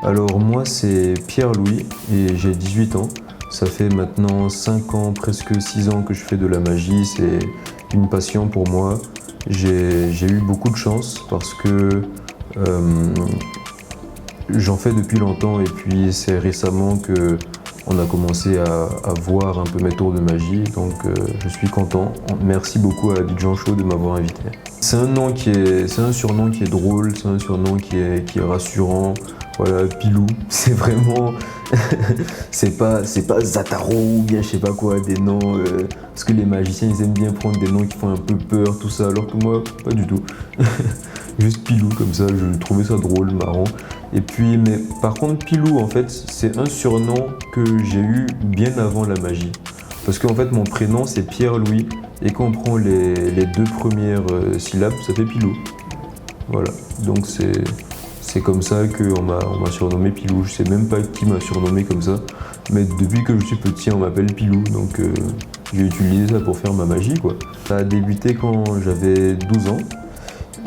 Alors moi c'est Pierre-Louis et j'ai 18 ans. Ça fait maintenant 5 ans, presque 6 ans que je fais de la magie. C'est une passion pour moi. J'ai eu beaucoup de chance parce que euh, j'en fais depuis longtemps et puis c'est récemment que on a commencé à voir un peu mes tours de magie. Donc je suis content. Merci beaucoup à Abidjan Show de m'avoir invité. C'est un surnom qui est drôle, c'est un surnom qui est rassurant. Voilà, Pilou, c'est vraiment, c'est pas Zataro ou bien je sais pas quoi, des noms, parce que les magiciens ils aiment bien prendre des noms qui font un peu peur, tout ça, alors que moi, pas du tout. Juste Pilou comme ça, je trouvais ça drôle, marrant. Et puis, mais par contre, Pilou en fait, c'est un surnom que j'ai eu bien avant la magie. Parce qu'en fait, mon prénom c'est Pierre-Louis, et quand on prend les deux premières syllabes, ça fait Pilou. Voilà, donc c'est comme ça on m'a surnommé Pilou. Je sais même pas qui m'a surnommé comme ça, mais depuis que je suis petit, on m'appelle Pilou, donc j'ai utilisé ça pour faire ma magie, quoi. Ça a débuté quand j'avais 12 ans,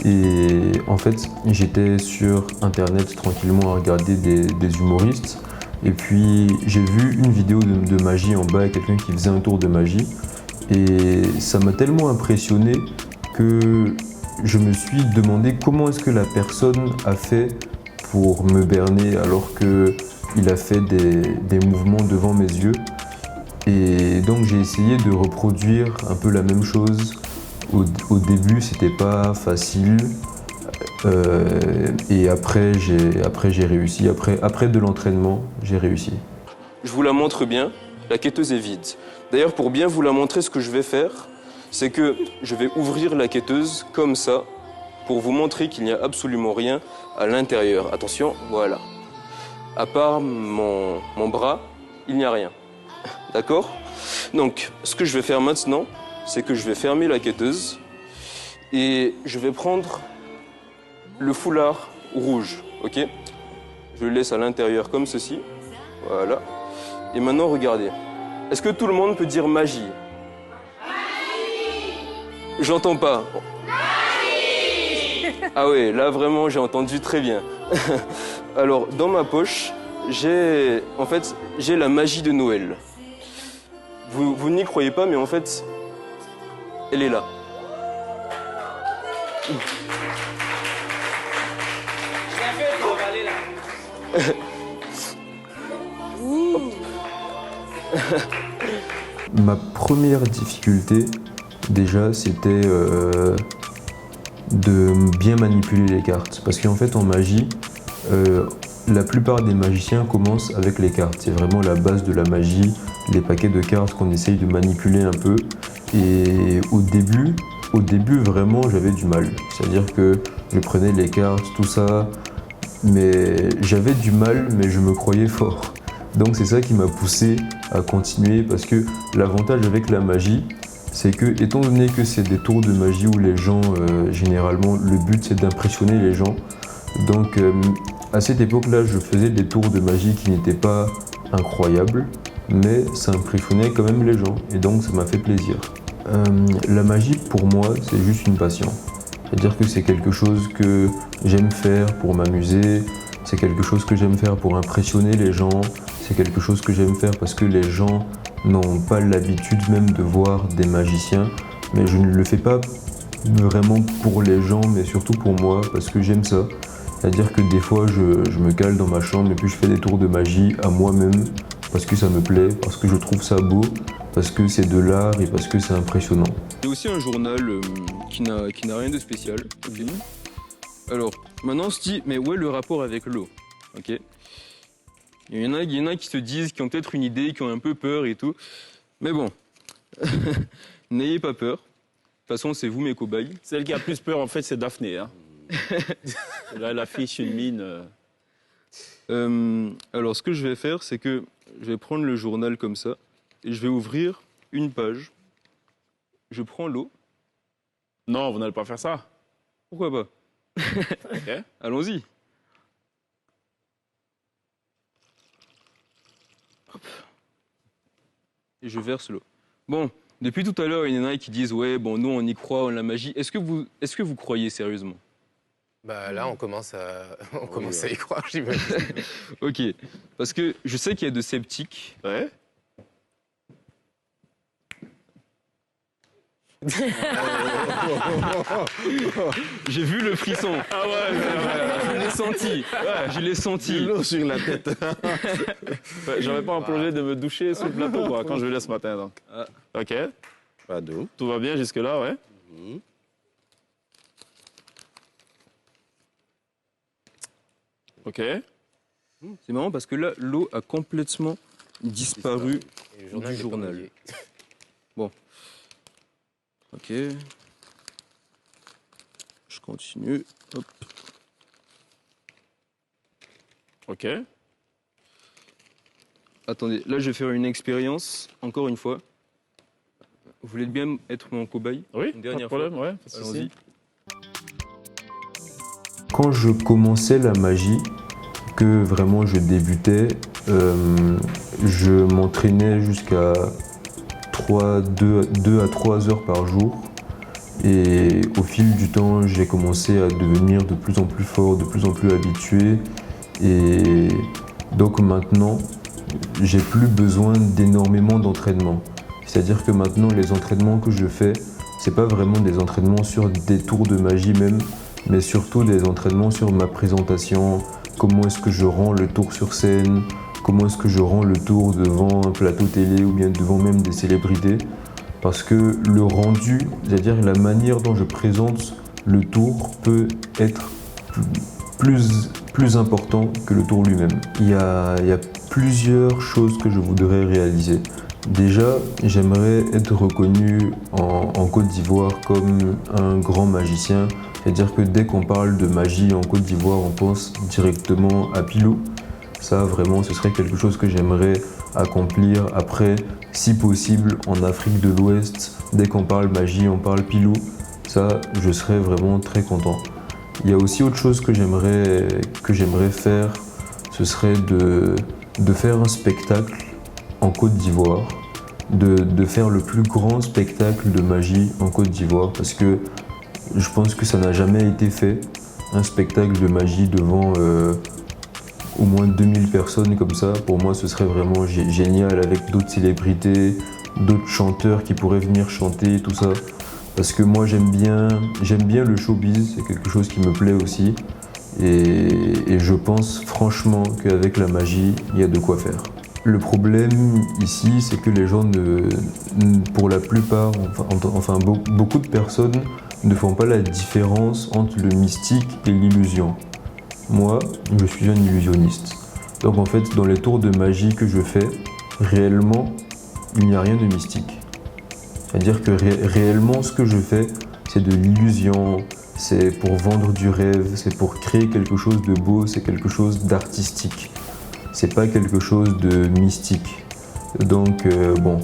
et en fait, j'étais sur internet tranquillement à regarder des humoristes, et puis j'ai vu une vidéo de magie en bas, quelqu'un qui faisait un tour de magie, et ça m'a tellement impressionné que je me suis demandé comment est-ce que la personne a fait pour me berner alors qu'il a fait des mouvements devant mes yeux. Et donc j'ai essayé de reproduire un peu la même chose. Au début, c'était pas facile. Et après j'ai réussi. Après de l'entraînement, j'ai réussi. Je vous la montre bien, la quêteuse est vide. D'ailleurs, pour bien vous la montrer, ce que je vais faire, c'est que je vais ouvrir la quêteuse comme ça, pour vous montrer qu'il n'y a absolument rien à l'intérieur. Attention, voilà. À part mon bras, il n'y a rien. D'accord? Donc, ce que je vais faire maintenant, c'est que je vais fermer la quêteuse et je vais prendre le foulard rouge, ok? Je le laisse à l'intérieur comme ceci, voilà. Et maintenant, regardez. Est-ce que tout le monde peut dire magie? Magie! J'entends pas. Magie! Ah ouais, là vraiment, j'ai entendu très bien. Alors, dans ma poche, j'ai la magie de Noël. Vous n'y croyez pas, mais en fait, elle est là. Ma première difficulté, déjà, c'était de bien manipuler les cartes. Parce qu'en fait, en magie, la plupart des magiciens commencent avec les cartes. C'est vraiment la base de la magie, les paquets de cartes qu'on essaye de manipuler un peu. Et au début vraiment, j'avais du mal. C'est-à-dire que je prenais les cartes, tout ça, mais j'avais du mal, mais je me croyais fort. Donc c'est ça qui m'a poussé à continuer, parce que l'avantage avec la magie, c'est que, étant donné que c'est des tours de magie où les gens, généralement, le but c'est d'impressionner les gens, donc à cette époque-là, je faisais des tours de magie qui n'étaient pas incroyables, mais ça impressionnait quand même les gens, et donc ça m'a fait plaisir. La magie, pour moi, c'est juste une passion. C'est-à-dire que c'est quelque chose que j'aime faire pour m'amuser, c'est quelque chose que j'aime faire pour impressionner les gens, c'est quelque chose que j'aime faire parce que les gens n'ont pas l'habitude même de voir des magiciens, mais je ne le fais pas vraiment pour les gens, mais surtout pour moi, parce que j'aime ça. C'est-à-dire que des fois, je me cale dans ma chambre et puis je fais des tours de magie à moi-même, parce que ça me plaît, parce que je trouve ça beau, parce que c'est de l'art et parce que c'est impressionnant. J'ai aussi un journal qui n'a rien de spécial. Okay. Alors, maintenant on se dit, mais où est le rapport avec l'eau? Okay. Il y en a qui se disent, qui ont peut-être une idée, qui ont un peu peur et tout. Mais bon, n'ayez pas peur. De toute façon, c'est vous mes cobayes. Celle qui a plus peur, en fait, c'est Daphné. Hein. Là, elle affiche une mine. Alors, ce que je vais faire, c'est que je vais prendre le journal comme ça et je vais ouvrir une page. Je prends l'eau. Non, vous n'allez pas faire ça. Pourquoi pas? Okay. Allons-y. Et je verse l'eau. Bon, depuis tout à l'heure, il y en a qui disent « Ouais, bon, nous, on y croit, on la magie. » Est-ce que vous croyez sérieusement? Bah là, on commence à y croire, j'imagine. Ok, parce que je sais qu'il y a de sceptiques. Ouais. J'ai vu le frisson. Ah ouais, Je l'ai senti. Je l'ai du senti. l'eau sur la tête. Ouais, j'aurais pas un projet de me doucher sur le plateau quoi, quand je venais ce matin. Donc. Ok, Pas d'eau. tout va bien jusque-là, ouais. Mhm. Ok. C'est marrant parce que là, l'eau a complètement disparu Et le du n'est pas journal. mouillé. Ok. Je continue. Hop. Ok. Attendez, là je vais faire une expérience, encore une fois. Vous voulez bien être mon cobaye? Oui, Une pas de dernière problème, ouais. pas de souci. Allons-y. Quand je commençais la magie, que vraiment je débutais, je m'entraînais jusqu'à 2 à 3 heures par jour. Et au fil du temps, j'ai commencé à devenir de plus en plus fort, de plus en plus habitué. Et donc maintenant, j'ai plus besoin d'énormément d'entraînement. C'est-à-dire que maintenant, les entraînements que je fais, c'est pas vraiment des entraînements sur des tours de magie même, mais surtout des entraînements sur ma présentation, comment est-ce que je rends le tour sur scène, comment est-ce que je rends le tour devant un plateau télé ou bien devant même des célébrités. Parce que le rendu, c'est-à-dire la manière dont je présente le tour peut être plus important que le tour lui-même. Il y a plusieurs choses que je voudrais réaliser. Déjà, j'aimerais être reconnu en Côte d'Ivoire comme un grand magicien. C'est-à-dire que dès qu'on parle de magie en Côte d'Ivoire, on pense directement à Pilou. Ça, vraiment, ce serait quelque chose que j'aimerais accomplir. Après, si possible, en Afrique de l'Ouest, dès qu'on parle magie, on parle Pilou. Ça, je serais vraiment très content. Il y a aussi autre chose que j'aimerais faire, ce serait de faire un spectacle en Côte d'Ivoire, de faire le plus grand spectacle de magie en Côte d'Ivoire, parce que je pense que ça n'a jamais été fait, un spectacle de magie devant au moins 2000 personnes comme ça. Pour moi, ce serait vraiment génial avec d'autres célébrités, d'autres chanteurs qui pourraient venir chanter, tout ça. Parce que moi, j'aime bien le showbiz, c'est quelque chose qui me plaît aussi. Et je pense franchement qu'avec la magie, il y a de quoi faire. Le problème ici, c'est que les gens, pour la plupart, enfin beaucoup de personnes ne font pas la différence entre le mystique et l'illusion. Moi, je suis un illusionniste. Donc en fait, dans les tours de magie que je fais, réellement, il n'y a rien de mystique. C'est-à-dire que réellement, ce que je fais, c'est de l'illusion, c'est pour vendre du rêve, c'est pour créer quelque chose de beau, c'est quelque chose d'artistique. C'est pas quelque chose de mystique. Donc bon,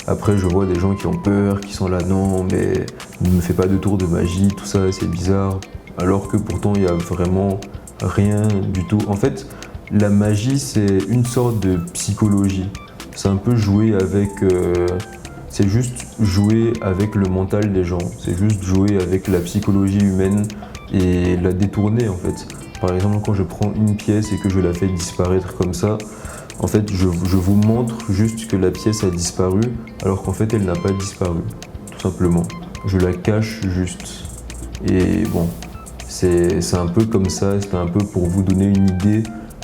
après je vois des gens qui ont peur, qui sont là, non mais ne me fais pas de tour de magie, tout ça c'est bizarre. Alors que pourtant il y a vraiment rien du tout. En fait, la magie c'est une sorte de psychologie. C'est un peu jouer avec... c'est juste jouer avec le mental des gens. C'est juste jouer avec la psychologie humaine et la détourner en fait. Par exemple, quand je prends une pièce et que je la fais disparaître comme ça, en fait, je vous montre juste que la pièce a disparu, alors qu'en fait, elle n'a pas disparu, tout simplement. Je la cache juste. Et bon, c'est un peu comme ça, c'est un peu pour vous donner une idée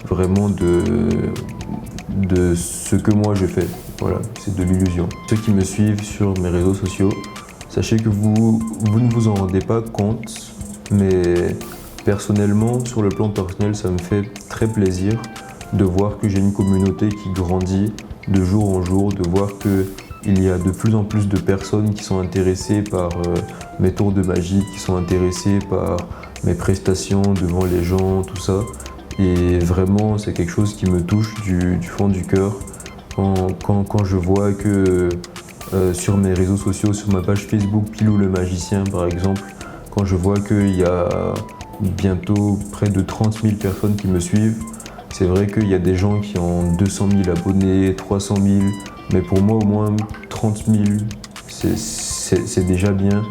vraiment de ce que moi je fais. Voilà, c'est de l'illusion. Ceux qui me suivent sur mes réseaux sociaux, sachez que vous ne vous en rendez pas compte, mais personnellement, sur le plan personnel, ça me fait très plaisir de voir que j'ai une communauté qui grandit de jour en jour, de voir qu'il y a de plus en plus de personnes qui sont intéressées par mes tours de magie, qui sont intéressées par mes prestations devant les gens, tout ça. Et vraiment, c'est quelque chose qui me touche du fond du cœur quand je vois que sur mes réseaux sociaux, sur ma page Facebook Pilou le magicien par exemple, quand je vois qu'il y a bientôt près de 30 000 personnes qui me suivent, c'est vrai qu'il y a des gens qui ont 200 000 abonnés, 300 000, mais pour moi au moins 30 000, c'est déjà bien.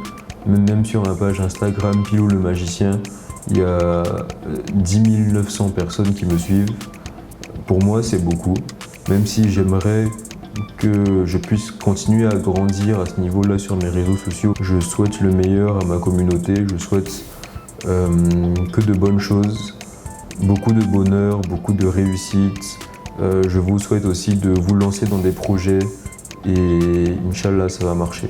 Même sur ma page Instagram Pilou le magicien, Il y a 10 900 personnes qui me suivent. Pour moi, c'est beaucoup, même si j'aimerais que je puisse continuer à grandir à ce niveau-là sur mes réseaux sociaux. Je souhaite le meilleur à ma communauté, je souhaite que de bonnes choses, beaucoup de bonheur, beaucoup de réussite. Je vous souhaite aussi de vous lancer dans des projets et Inch'Allah, ça va marcher.